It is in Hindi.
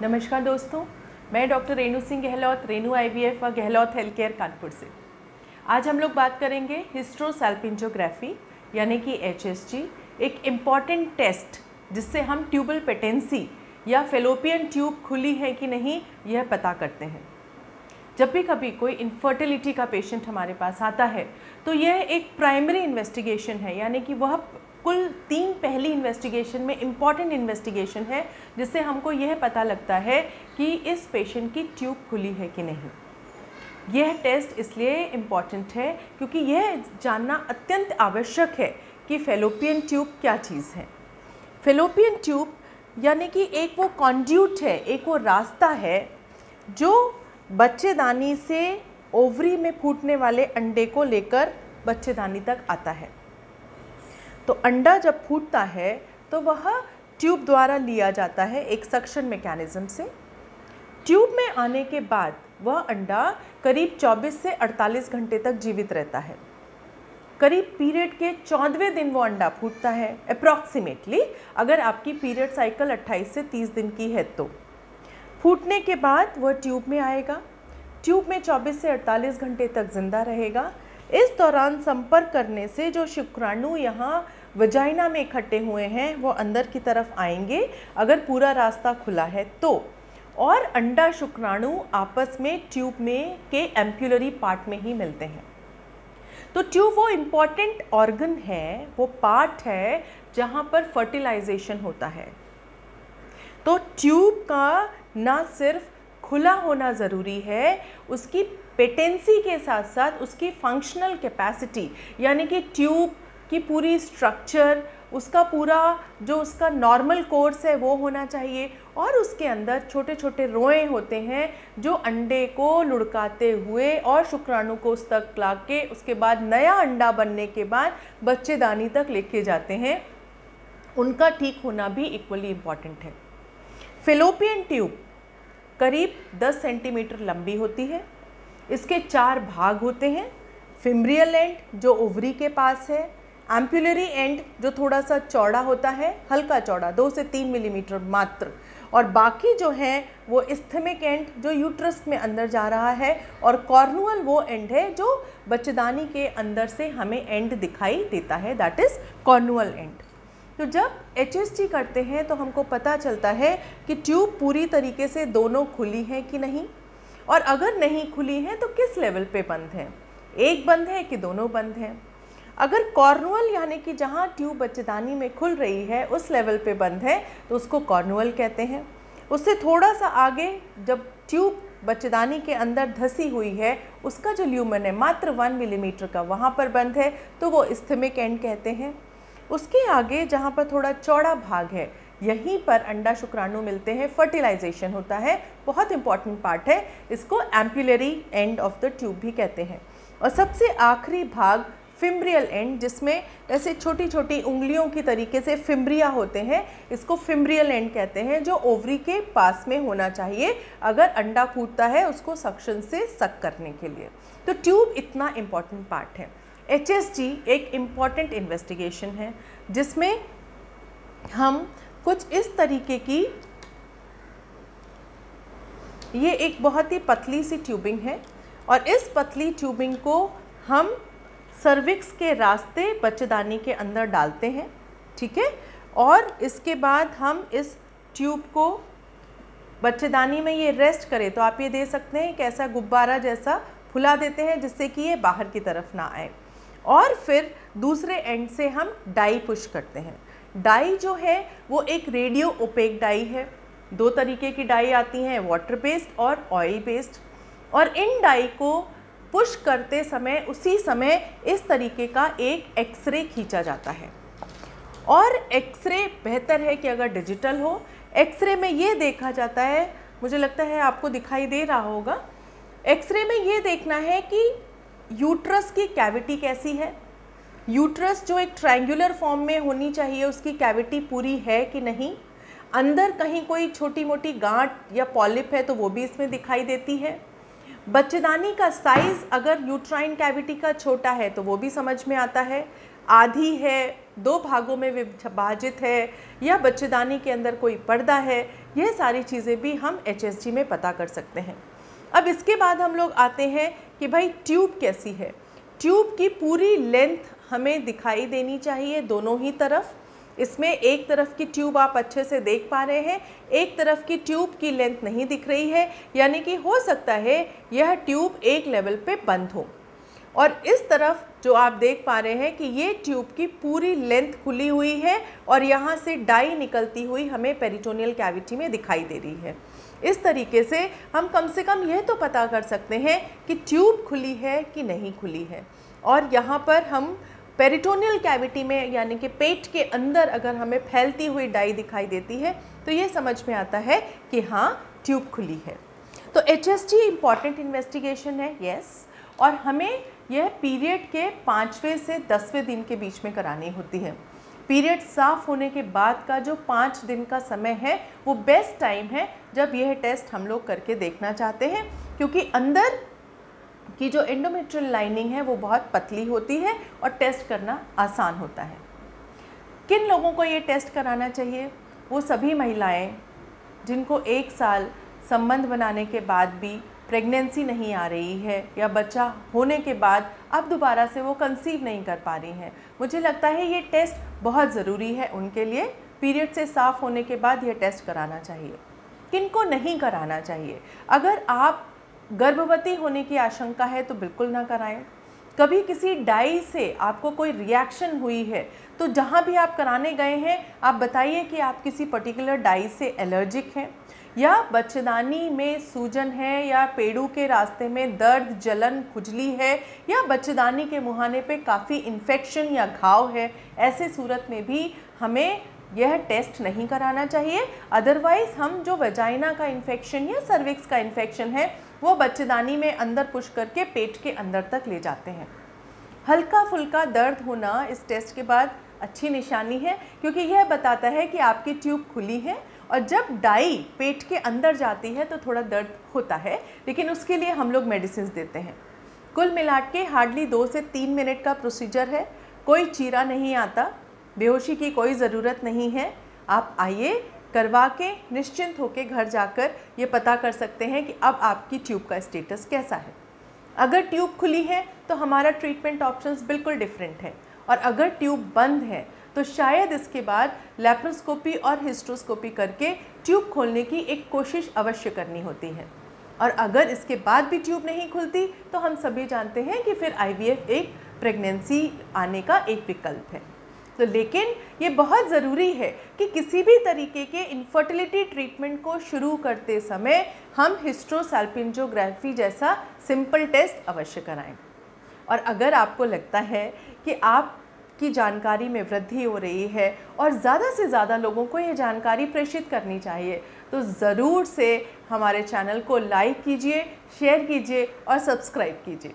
नमस्कार दोस्तों, मैं डॉक्टर रेणु सिंह गहलोत, रेणु IVF व गहलोत हेल्थ केयर कानपुर से। आज हम लोग बात करेंगे हिस्ट्रोसैल्पिंजोग्राफी यानी कि HSG, एक इम्पॉर्टेंट टेस्ट जिससे हम ट्यूबल पेटेंसी या फेलोपियन ट्यूब खुली है कि नहीं यह पता करते हैं। जब भी कभी कोई इनफर्टिलिटी का पेशेंट हमारे पास आता है तो यह एक प्राइमरी इन्वेस्टिगेशन है, यानी कि वह कुल 3 पहली इन्वेस्टिगेशन में इम्पॉर्टेंट इन्वेस्टिगेशन है जिससे हमको यह पता लगता है कि इस पेशेंट की ट्यूब खुली है कि नहीं। यह टेस्ट इसलिए इम्पॉर्टेंट है क्योंकि यह जानना अत्यंत आवश्यक है कि फेलोपियन ट्यूब क्या चीज़ है। फेलोपियन ट्यूब यानी कि एक वो कॉन्ड्यूट है, एक वो रास्ता है जो बच्चेदानी से ओवरी में फूटने वाले अंडे को लेकर बच्चेदानी तक आता है। तो अंडा जब फूटता है तो वह ट्यूब द्वारा लिया जाता है एक सक्शन मैकेनिज्म से। ट्यूब में आने के बाद वह अंडा करीब 24 से 48 घंटे तक जीवित रहता है। करीब पीरियड के 14वें दिन वो अंडा फूटता है अप्रॉक्सीमेटली, अगर आपकी पीरियड साइकिल 28 से 30 दिन की है तो। फूटने के बाद वह ट्यूब में आएगा, ट्यूब में 24 से 48 घंटे तक जिंदा रहेगा। इस दौरान संपर्क करने से जो शुक्राणु यहाँ वजाइना में इकट्ठे हुए हैं वो अंदर की तरफ आएंगे अगर पूरा रास्ता खुला है तो, और अंडा शुक्राणु आपस में ट्यूब में के एम्पुलरी पार्ट में ही मिलते हैं। तो ट्यूब वो इम्पॉर्टेंट ऑर्गन है, वो पार्ट है जहाँ पर फर्टिलाइजेशन होता है। तो ट्यूब का ना सिर्फ खुला होना ज़रूरी है, उसकी पेटेंसी के साथ साथ उसकी फंक्शनल कैपेसिटी यानी कि ट्यूब की पूरी स्ट्रक्चर, उसका पूरा जो उसका नॉर्मल कोर्स है वो होना चाहिए, और उसके अंदर छोटे छोटे रोए होते हैं जो अंडे को लुढ़काते हुए और शुक्राणु को उस तक ला के उसके बाद नया अंडा बनने के बाद बच्चेदानी तक लेके जाते हैं। उनका ठीक होना भी इक्वली इम्पॉर्टेंट है। फेलोपियन ट्यूब करीब 10 सेंटीमीटर लंबी होती है। इसके 4 भाग होते हैं। फिम्ब्रियल एंड जो ओवरी के पास है, एम्पुलरी एंड जो थोड़ा सा चौड़ा होता है, हल्का चौड़ा 2 से 3 मिलीमीटर मात्र, और बाकी जो है वो इस्थेमिक एंड जो यूट्रस में अंदर जा रहा है, और कॉर्नुअल वो एंड है जो बच्चेदानी के अंदर से हमें एंड दिखाई देता है, दैट इज़ कॉर्नुअल एंड। तो जब HSG करते हैं तो हमको पता चलता है कि ट्यूब पूरी तरीके से दोनों खुली हैं कि नहीं, और अगर नहीं खुली हैं तो किस लेवल पे बंद है, एक बंद है कि दोनों बंद हैं। अगर कॉर्नुअल यानी कि जहाँ ट्यूब बच्चेदानी में खुल रही है उस लेवल पे बंद है तो उसको कॉर्नुअल कहते हैं। उससे थोड़ा सा आगे जब ट्यूब बच्चेदानी के अंदर धसी हुई है, उसका जो ल्यूमन है मात्र 1 मिलीमीटर का, वहाँ पर बंद है तो वो इस्थेमिक एंड कहते हैं। उसके आगे जहाँ पर थोड़ा चौड़ा भाग है, यहीं पर अंडा शुक्राणु मिलते हैं, फर्टिलाइजेशन होता है, बहुत इंपॉर्टेंट पार्ट है, इसको ampullary end of the tube भी कहते हैं। और सबसे आखिरी भाग फिम्ब्रियल एंड, जिसमें ऐसे छोटी छोटी उंगलियों की तरीके से फिम्ब्रिया होते हैं, इसको फिम्ब्रियल एंड कहते हैं, जो ओवरी के पास में होना चाहिए अगर अंडा फूटता है उसको सक्शन से सक करने के लिए। तो ट्यूब इतना इम्पॉर्टेंट पार्ट है। HSG एक इम्पॉर्टेंट इन्वेस्टिगेशन है जिसमें हम कुछ इस तरीके की, ये एक बहुत ही पतली सी ट्यूबिंग है, और इस पतली ट्यूबिंग को हम सर्विक्स के रास्ते बच्चेदानी के अंदर डालते हैं, ठीक है, और इसके बाद हम इस ट्यूब को बच्चेदानी में ये रेस्ट करे तो आप ये दे सकते हैं कैसा गुब्बारा जैसा फुला देते हैं जिससे कि ये बाहर की तरफ ना आए, और फिर दूसरे एंड से हम डाई पुश करते हैं। डाई जो है वो एक रेडियो ओपेक डाई है। 2 तरीके की डाई आती हैं, वाटर बेस्ड और ऑयल बेस्ड, और इन डाई को पुश करते समय उसी समय इस तरीके का एक एक्सरे खींचा जाता है। और एक्सरे बेहतर है कि अगर डिजिटल हो। एक्सरे में ये देखा जाता है, मुझे लगता है आपको दिखाई दे रहा होगा, एक्सरे में ये देखना है कि यूट्रस की कैविटी कैसी है। यूट्रस जो एक ट्रायंगुलर फॉर्म में होनी चाहिए उसकी कैविटी पूरी है कि नहीं, अंदर कहीं कोई छोटी मोटी गांठ या पॉलिप है तो वो भी इसमें दिखाई देती है। बच्चेदानी का साइज़ अगर यूट्राइन कैविटी का छोटा है तो वो भी समझ में आता है। आधी है, 2 भागों में विभाजित है, या बच्चेदानी के अंदर कोई पर्दा है, यह सारी चीज़ें भी हम HSG में पता कर सकते हैं। अब इसके बाद हम लोग आते हैं कि भाई ट्यूब कैसी है। ट्यूब की पूरी लेंथ हमें दिखाई देनी चाहिए दोनों ही तरफ। इसमें एक तरफ की ट्यूब आप अच्छे से देख पा रहे हैं, एक तरफ की ट्यूब की लेंथ नहीं दिख रही है, यानी कि हो सकता है यह ट्यूब एक लेवल पे बंद हो। और इस तरफ जो आप देख पा रहे हैं कि ये ट्यूब की पूरी लेंथ खुली हुई है और यहाँ से डाई निकलती हुई हमें पेरिटोनियल कैविटी में दिखाई दे रही है। इस तरीके से हम कम से कम यह तो पता कर सकते हैं कि ट्यूब खुली है कि नहीं खुली है। और यहाँ पर हम पेरिटोनियल कैविटी में यानी कि पेट के अंदर अगर हमें फैलती हुई डाई दिखाई देती है तो ये समझ में आता है कि हाँ ट्यूब खुली है। तो HSG इम्पॉर्टेंट इन्वेस्टिगेशन है, यस, और हमें यह पीरियड के 5वें से 10वें दिन के बीच में करानी होती है। पीरियड साफ़ होने के बाद का जो 5 दिन का समय है वो बेस्ट टाइम है जब यह टेस्ट हम लोग करके देखना चाहते हैं, क्योंकि अंदर की जो एंडोमेट्रियल लाइनिंग है वो बहुत पतली होती है और टेस्ट करना आसान होता है। किन लोगों को ये टेस्ट कराना चाहिए? वो सभी महिलाएं जिनको 1 साल संबंध बनाने के बाद भी प्रेगनेंसी नहीं आ रही है या बच्चा होने के बाद अब दोबारा से वो कंसीव नहीं कर पा रही हैं। मुझे लगता है ये टेस्ट बहुत ज़रूरी है उनके लिए। पीरियड से साफ़ होने के बाद ये टेस्ट कराना चाहिए। किनको नहीं कराना चाहिए? अगर आप गर्भवती होने की आशंका है तो बिल्कुल ना कराएं। कभी किसी डाई से आपको कोई रिएक्शन हुई है तो जहाँ भी आप कराने गए हैं आप बताइए कि आप किसी पर्टिकुलर डाई से एलर्जिक हैं, या बच्चेदानी में सूजन है, या पेड़ू के रास्ते में दर्द, जलन, खुजली है, या बच्चेदानी के मुहाने पे काफ़ी इन्फेक्शन या घाव है। ऐसे सूरत में भी हमें यह टेस्ट नहीं कराना चाहिए। अदरवाइज़ हम जो वजाइना का इन्फेक्शन या सर्विक्स का इन्फेक्शन है वो बच्चेदानी में अंदर पुश करके पेट के अंदर तक ले जाते हैं। हल्का फुल्का दर्द होना इस टेस्ट के बाद अच्छी निशानी है, क्योंकि यह बताता है कि आपकी ट्यूब खुली है। और जब डाई पेट के अंदर जाती है तो थोड़ा दर्द होता है, लेकिन उसके लिए हम लोग मेडिसिन देते हैं। कुल मिला के हार्डली 2 से 3 मिनट का प्रोसीजर है। कोई चीरा नहीं आता, बेहोशी की कोई ज़रूरत नहीं है। आप आइए, करवा के निश्चिंत होकर घर जाकर ये पता कर सकते हैं कि अब आपकी ट्यूब का स्टेटस कैसा है। अगर ट्यूब खुली है तो हमारा ट्रीटमेंट ऑप्शंस बिल्कुल डिफरेंट है, और अगर ट्यूब बंद है तो शायद इसके बाद लैप्रोस्कोपी और हिस्ट्रोस्कोपी करके ट्यूब खोलने की एक कोशिश अवश्य करनी होती है। और अगर इसके बाद भी ट्यूब नहीं खुलती तो हम सभी जानते हैं कि फिर IVF एक प्रेगनेंसी आने का एक विकल्प है। तो लेकिन ये बहुत ज़रूरी है कि किसी भी तरीके के इनफर्टिलिटी ट्रीटमेंट को शुरू करते समय हम हिस्ट्रोसैल्पिंजोग्राफी जैसा सिंपल टेस्ट अवश्य कराएं। और अगर आपको लगता है कि आपकी जानकारी में वृद्धि हो रही है और ज़्यादा से ज़्यादा लोगों को ये जानकारी प्रेषित करनी चाहिए, तो ज़रूर से हमारे चैनल को लाइक कीजिए, शेयर कीजिए और सब्सक्राइब कीजिए।